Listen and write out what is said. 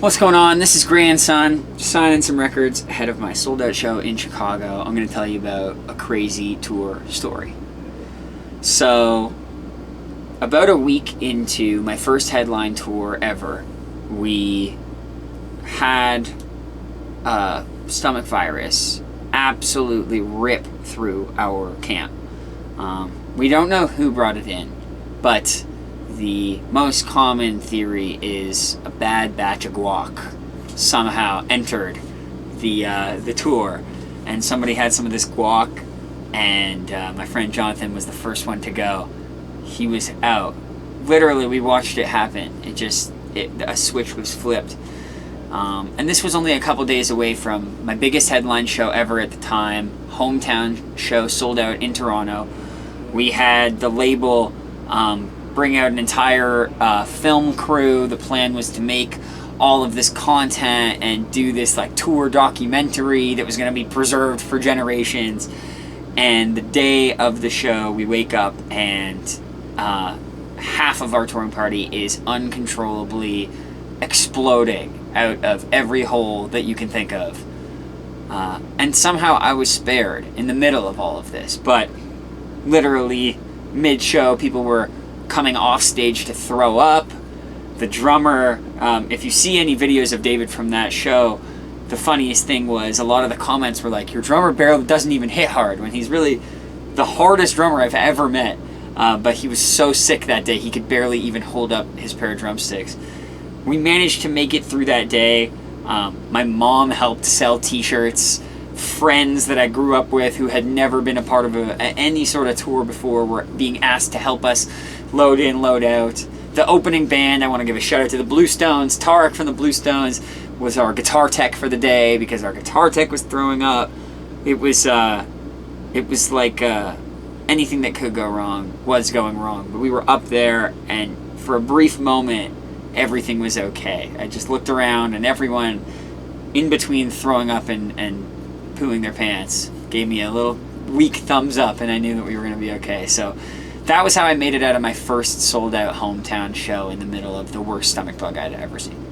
What's going on? This is Grandson, just signing some records ahead of my sold-out show in Chicago. I'm going to tell you about a crazy tour story. So, about a week into my first headline tour ever, we had a stomach virus absolutely rip through our camp. We don't know who brought it in, but the most common theory is a bad batch of guac somehow entered the tour, and somebody had some of this guac, and my friend Jonathan was the first one to go. He was out. Literally, we watched it happen. A switch was flipped. And this was only a couple days away from my biggest headline show ever at the time, hometown show sold out in Toronto. We had the label bring out an entire film crew. The plan was to make all of this content and do this like tour documentary that was going to be preserved for generations. And the day of the show, we wake up and half of our touring party is uncontrollably exploding out of every hole that you can think of. And somehow I was spared in the middle of all of this. But literally mid-show, people were coming off stage to throw up. The drummer, if you see any videos of David from that show, the funniest thing was a lot of the comments were like, your drummer barely doesn't even hit hard, when he's really the hardest drummer I've ever met. But he was so sick that day he could barely even hold up his pair of drumsticks. We managed to make it through that day. My mom helped sell t-shirts. Friends that I grew up with who had never been a part of any sort of tour before were being asked to help us load in, load out. The opening band, I want to give a shout out to the Bluestones. Tarek from the Bluestones was our guitar tech for the day because our guitar tech was throwing up. It was like anything that could go wrong was going wrong. But we were up there, and for a brief moment, everything was okay. I just looked around, and everyone in between throwing up and pooing their pants gave me a little weak thumbs up, and I knew that we were going to be okay. So that was how I made it out of my first sold-out hometown show in the middle of the worst stomach bug I'd ever seen.